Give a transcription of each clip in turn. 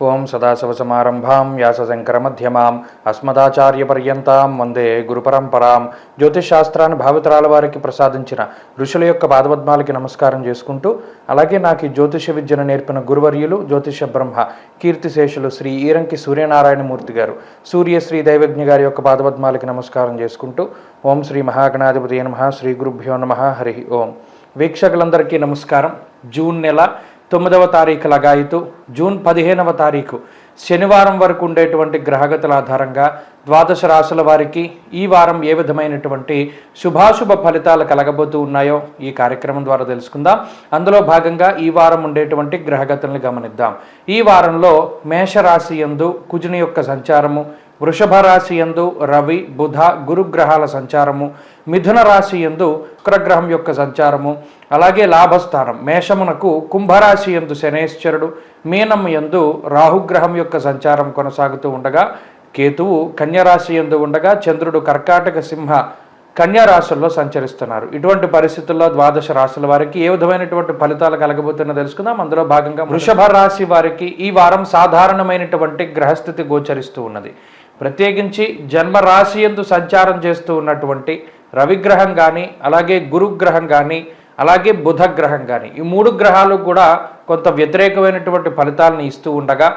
ఓం సదాశివసమారంభాం వ్యాసశంకరమధ్యమాం అస్మదాచార్యపర్యంతాం వందే గురుపరంపరాం. జ్యోతిషశాస్త్రాన్ని భావితరాల వారికి ప్రసాదించిన ఋషుల యొక్క పాదపద్మాలకి నమస్కారం చేసుకుంటూ, అలాగే నాకు ఈ జ్యోతిష విద్యను నేర్పిన గురువర్యులు జ్యోతిష బ్రహ్మ కీర్తిశేషులు శ్రీ ఈరంకి సూర్యనారాయణమూర్తి గారు సూర్యశ్రీ దైవజ్ఞ గారి యొక్క పాదపద్మాలకి నమస్కారం చేసుకుంటూ, ఓం శ్రీ మహాగణాధిపతి నమః, శ్రీ గురుభ్యో నమః, హరి ఓం. వీక్షకులందరికీ నమస్కారం. జూన్ నెల 9వ తారీఖు లగాయితూ జూన్ 15వ తారీఖు శనివారం వరకు ఉండేటువంటి గ్రహగతుల ఆధారంగా ద్వాదశ రాశుల వారికి ఈ వారం ఏ విధమైనటువంటి శుభాశుభ ఫలితాలు కలగబోతూ ఉన్నాయో ఈ కార్యక్రమం ద్వారా తెలుసుకుందాం. అందులో భాగంగా ఈ వారం ఉండేటువంటి గ్రహగతులను గమనిద్దాం. ఈ వారంలో మేషరాశి యందు కుజుని యొక్క సంచారము, వృషభ రాశి యందు రవి బుధ గురుగ్రహాల సంచారము, మిథున రాశి యందు శుక్రగ్రహం యొక్క సంచారము, అలాగే లాభస్థానం మేషమునకు కుంభరాశి యందు శనేశ్వరుడు, మీనం యందు రాహుగ్రహం యొక్క సంచారం కొనసాగుతూ ఉండగా, కేతువు కన్యరాశి యందు ఉండగా, చంద్రుడు కర్కాటక సింహ కన్యా రాశుల్లో సంచరిస్తున్నారు. ఇటువంటి పరిస్థితుల్లో ద్వాదశ రాశుల వారికి ఏ విధమైనటువంటి ఫలితాలు కలగబోతున్నా తెలుసుకుందాం. అందులో భాగంగా వృషభ రాశి వారికి ఈ వారం సాధారణమైనటువంటి గ్రహస్థితి గోచరిస్తూ ఉన్నది. ప్రత్యేకించి జన్మరాశి యందు సంచారం చేస్తూ ఉన్నటువంటి రవిగ్రహం కానీ, అలాగే గురుగ్రహం కానీ, అలాగే బుధగ్రహం కానీ, ఈ మూడు గ్రహాలు కూడా కొంత వ్యతిరేకమైనటువంటి ఫలితాలను ఇస్తూ ఉండగా,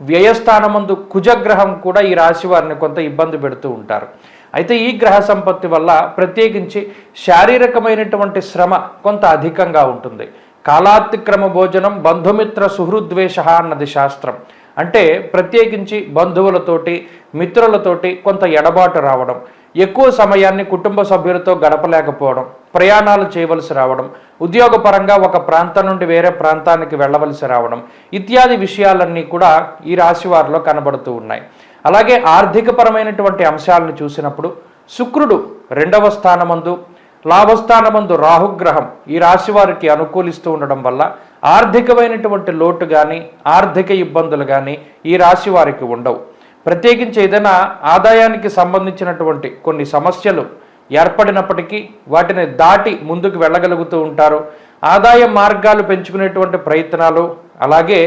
వ్యయస్థానమందు కుజగ్రహం కూడా ఈ రాశి వారిని కొంత ఇబ్బంది పెడుతూ ఉంటారు. అయితే ఈ గ్రహ సంపత్తి వల్ల ప్రత్యేకించి శారీరకమైనటువంటి శ్రమ కొంత అధికంగా ఉంటుంది. కాలాతిక్రమ భోజనం బంధుమిత్ర సుహృద్వేష అన్నది శాస్త్రం. అంటే ప్రత్యేకించి బంధువులతోటి మిత్రులతోటి కొంత ఎడబాటు రావడం, ఎక్కువ సమయాన్ని కుటుంబ సభ్యులతో గడపలేకపోవడం, ప్రయాణాలు చేయవలసి రావడం, ఉద్యోగపరంగా ఒక ప్రాంతం నుండి వేరే ప్రాంతానికి వెళ్ళవలసి రావడం ఇత్యాది విషయాలన్నీ కూడా ఈ రాశి వారిలో కనబడుతూ ఉన్నాయి. అలాగే ఆర్థికపరమైనటువంటి అంశాలను చూసినప్పుడు శుక్రుడు 2వ స్థానమందు, లాభస్థానమందు రాహుగ్రహం ఈ రాశి వారికి అనుకూలిస్తూ ఉండడం వల్ల ఆర్థికమైనటువంటి లోటు కానీ ఆర్థిక ఇబ్బందులు కానీ ఈ రాశి వారికి ఉండవు. ప్రత్యేకించి ఏదైనా ఆదాయానికి సంబంధించినటువంటి కొన్ని సమస్యలు ఏర్పడినప్పటికీ వాటిని దాటి ముందుకు వెళ్ళగలుగుతూ ఉంటారు. ఆదాయ మార్గాలు పెంచుకునేటువంటి ప్రయత్నాలు, అలాగే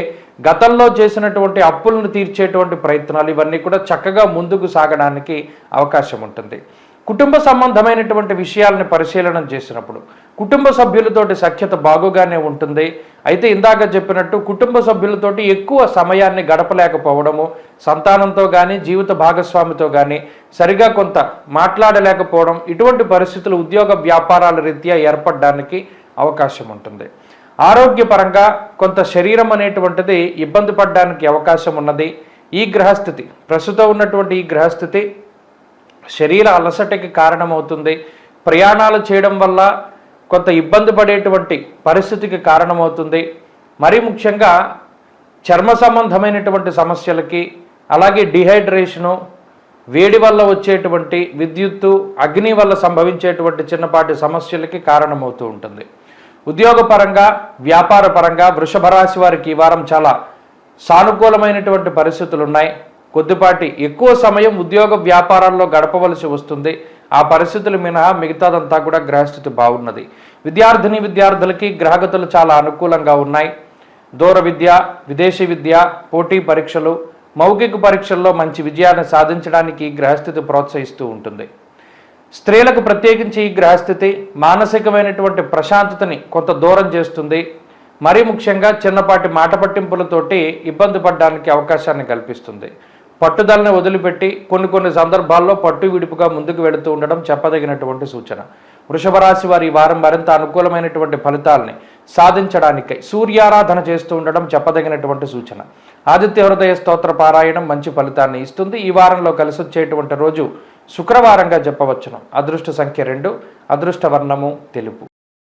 గతంలో చేసినటువంటి అప్పులను తీర్చేటువంటి ప్రయత్నాలు ఇవన్నీ కూడా చక్కగా ముందుకు సాగడానికి అవకాశం ఉంటుంది. కుటుంబ సంబంధమైనటువంటి విషయాలను పరిశీలన చేసినప్పుడు కుటుంబ సభ్యులతోటి సఖ్యత బాగుగానే ఉంటుంది. అయితే ఇందాక చెప్పినట్టు కుటుంబ సభ్యులతోటి ఎక్కువ సమయాన్ని గడపలేకపోవడము, సంతానంతో కానీ జీవిత భాగస్వామితో కానీ సరిగా కొంత మాట్లాడలేకపోవడం ఇటువంటి పరిస్థితులు ఉద్యోగ వ్యాపారాల రీత్యా ఏర్పడడానికి అవకాశం ఉంటుంది. ఆరోగ్యపరంగా కొంత శరీరం అనేటువంటిది ఇబ్బంది పడడానికి అవకాశం ఉన్నది. ఈ గ్రహస్థితి ప్రస్తుతం ఉన్నటువంటి ఈ గ్రహస్థితి శరీర అలసటకి కారణమవుతుంది. ప్రయాణాలు చేయడం వల్ల కొంత ఇబ్బంది పడేటువంటి పరిస్థితికి కారణమవుతుంది. మరీ ముఖ్యంగా చర్మ సంబంధమైనటువంటి సమస్యలకి, అలాగే డిహైడ్రేషను, వేడి వల్ల వచ్చేటువంటి విద్యుత్తు, అగ్ని వల్ల సంభవించేటువంటి చిన్నపాటి సమస్యలకి కారణమవుతూ ఉంటుంది. ఉద్యోగపరంగా వ్యాపారపరంగా వృషభ రాశి వారికి ఈ వారం చాలా సానుకూలమైనటువంటి పరిస్థితులు ఉన్నాయి. కొద్దిపాటి ఎక్కువ సమయం ఉద్యోగ వ్యాపారాల్లో గడపవలసి వస్తుంది. ఆ పరిస్థితులు మినహా మిగతాదంతా కూడా గ్రహస్థితి బాగున్నది. విద్యార్థులకి గ్రహగతులు చాలా అనుకూలంగా ఉన్నాయి. దూర విద్య, విదేశీ విద్య, పోటీ పరీక్షలు, మౌఖిక పరీక్షల్లో మంచి విజయాన్ని సాధించడానికి ఈ గ్రహస్థితి ప్రోత్సహిస్తూ ఉంటుంది. స్త్రీలకు ప్రత్యేకించి ఈ గ్రహస్థితి మానసికమైనటువంటి ప్రశాంతతని కొంత దూరం చేస్తుంది. మరీ ముఖ్యంగా చిన్నపాటి మాట పట్టింపులతోటి ఇబ్బంది పడడానికి అవకాశాన్ని కల్పిస్తుంది. పట్టుదలని వదిలిపెట్టి కొన్ని సందర్భాల్లో పట్టు విడుపుగా ముందుకు వెళుతూ ఉండడం చెప్పదగినటువంటి సూచన. వృషభ రాశి వారి ఈ వారం మరింత అనుకూలమైనటువంటి ఫలితాలని సాధించడానికై సూర్యారాధన చేస్తూ ఉండడం చెప్పదగినటువంటి సూచన. ఆదిత్య హృదయ స్తోత్ర పారాయణం మంచి ఫలితాన్ని ఇస్తుంది. ఈ వారంలో కలిసి వచ్చేటువంటి రోజు శుక్రవారంగా చెప్పవచ్చును. అదృష్ట సంఖ్య 2, అదృష్ట వర్ణము తెలుపు.